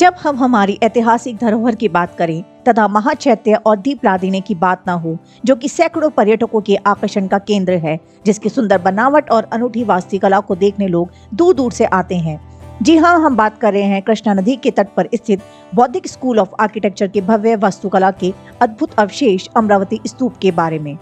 जब हम हमारी ऐतिहासिक धरोहर की बात करें तथा महाचैत्य और दीपलादिनी की बात ना हो, जो कि सैकड़ों पर्यटकों के आकर्षण का केंद्र है, जिसकी सुंदर बनावट और अनूठी वास्तुकला को देखने लोग दूर दूर से आते हैं। जी हाँ, हम बात कर रहे हैं कृष्णा नदी के तट पर स्थित बौद्धिक स्कूल ऑफ आर्किटेक्चर के भव्य वास्तुकला के अद्भुत अवशेष अमरावती स्तूप के बारे में।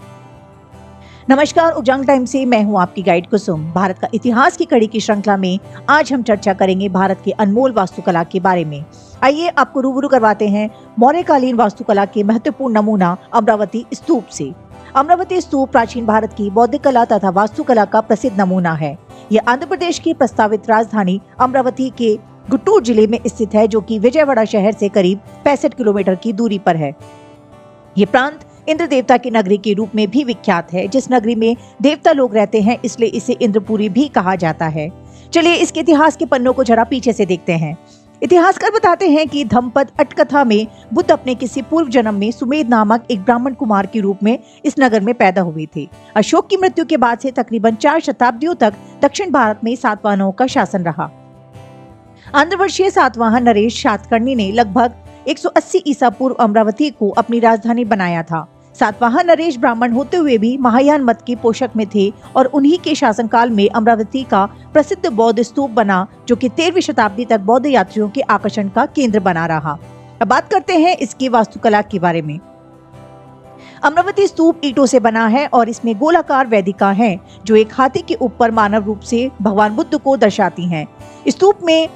नमस्कार, उजांग टाइम से मैं हूं आपकी गाइड कुसुम। भारत का इतिहास की कड़ी की श्रृंखला में आज हम चर्चा करेंगे भारत के अनमोल वास्तुकला के बारे में। आइए आपको रूबरू करवाते हैं मौर्यकालीन वास्तुकला के महत्वपूर्ण नमूना अमरावती स्तूप से। अमरावती स्तूप प्राचीन भारत की बौद्धिक कला तथा वास्तुकला का प्रसिद्ध नमूना है। यह आंध्र प्रदेश की प्रस्तावित राजधानी अमरावती के गुंटूर जिले में स्थित है, जो कि विजयवाड़ा शहर से करीब 65 किलोमीटर की दूरी पर है। ये प्रांत इंद्र देवता की नगरी के रूप में भी विख्यात है। जिस नगरी में देवता लोग रहते हैं, इसलिए इसे इंद्रपुरी भी कहा जाता है। चलिए इसके इतिहास के पन्नों को जरा पीछे से देखते हैं। इतिहासकार बताते हैं कि धम्मपद अटकथा में बुद्ध अपने किसी पूर्व जन्म में सुमेध नामक एक ब्राह्मण कुमार के रूप में इस नगर में पैदा हुए थे। अशोक की मृत्यु के बाद से तकरीबन 4 शताब्दियों तक दक्षिण भारत में सातवाहनों का शासन रहा। आंध्रवर्षीय सातवाहन नरेश सातकर्णी ने लगभग 180 ईसा पूर्व अमरावती को अपनी राजधानी बनाया था। सातवाहन नरेश ब्राह्मण होते हुए भी महायान मत के पोषक में थे और उन्हीं के शासनकाल में अमरावती का प्रसिद्ध बौद्ध स्तूप बना, जो कि 13वीं शताब्दी तक बौद्ध यात्रियों के आकर्षण का केंद्र बना रहा। अब बात करते हैं इसकी वास्तुकला के बारे में। अमरावती स्तूप ईंटों से बना है और इसमें गोलाकार वेदिका है, जो एक हाथी के ऊपर मानव रूप से भगवान बुद्ध को दर्शाती हैं। स्तूप में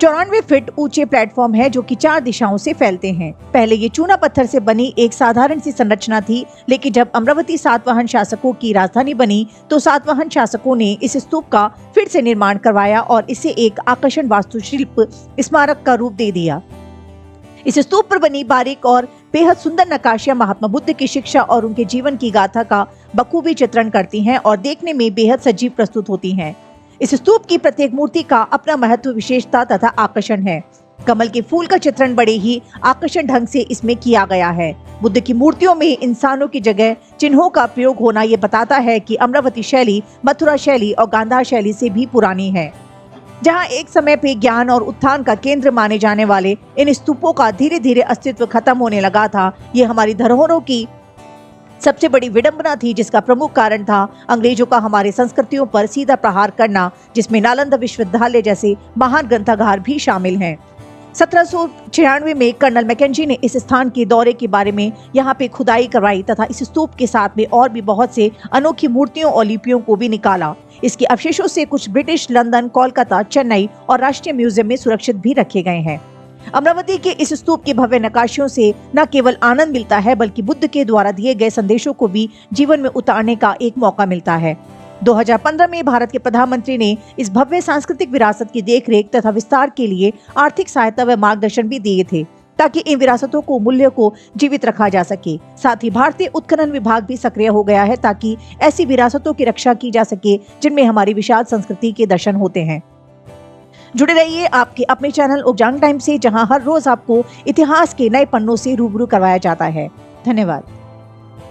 94 फीट ऊंचे प्लेटफॉर्म है, जो कि 4 दिशाओं से फैलते हैं। पहले ये चूना पत्थर से बनी एक साधारण सी संरचना थी, लेकिन जब अमरावती सातवाहन शासकों की राजधानी बनी तो सातवाहन शासकों ने इस स्तूप का फिर से निर्माण करवाया और इसे एक आकर्षण वास्तुशिल्प स्मारक का रूप दे दिया। इस स्तूप पर बनी बारीक और बेहद सुंदर नक्काशियां महात्मा बुद्ध की शिक्षा और उनके जीवन की गाथा का बखूबी चित्रण करती हैं और देखने में बेहद सजीव प्रस्तुत होती हैं। इस स्तूप की प्रत्येक मूर्ति का अपना महत्व, विशेषता तथा आकर्षण है। कमल के फूल का चित्रण बड़े ही आकर्षण ढंग से इसमें किया गया है। बुद्ध की मूर्तियों में इंसानों की जगह चिन्हों का प्रयोग होना ये बताता है कि अमरावती शैली मथुरा शैली और गांधार शैली से भी पुरानी है। जहां एक समय पे ज्ञान और उत्थान का केंद्र माने जाने वाले इन स्तूपों का धीरे धीरे अस्तित्व खत्म होने लगा था। ये हमारी धरोहरों की सबसे बड़ी विडंबना थी, जिसका प्रमुख कारण था अंग्रेजों का हमारे संस्कृतियों पर सीधा प्रहार करना, जिसमें नालंदा विश्वविद्यालय जैसे महान ग्रंथागार भी शामिल हैं। 1796 में कर्नल मैकेंजी ने इस स्थान के दौरे के बारे में यहाँ पे खुदाई करवाई तथा इस स्तूप के साथ में और भी बहुत से अनोखी मूर्तियों और लिपियों को भी निकाला। इसके अवशेषों से कुछ ब्रिटिश, लंदन, कोलकाता, चेन्नई और राष्ट्रीय म्यूजियम में सुरक्षित भी रखे गए हैं। अमरावती के इस स्तूप की भव्य नक्काशियों से न केवल आनंद मिलता है, बल्कि बुद्ध के द्वारा दिए गए संदेशों को भी जीवन में उतारने का एक मौका मिलता है। 2015 में भारत के प्रधानमंत्री ने इस भव्य सांस्कृतिक विरासत की देखरेख तथा विस्तार के लिए आर्थिक सहायता व मार्गदर्शन भी दिए थे, ताकि इन विरासतों को मूल्यों को जीवित रखा जा सके। साथ ही भारतीय उत्खनन विभाग भी सक्रिय हो गया है, ताकि ऐसी विरासतों की रक्षा की जा सके जिनमें हमारी विशाल संस्कृति के दर्शन होते हैं। जुड़े रहिए आपके अपने चैनल उजांग टाइम से, जहां हर रोज आपको इतिहास के नए पन्नों से रूबरू करवाया जाता है। धन्यवाद।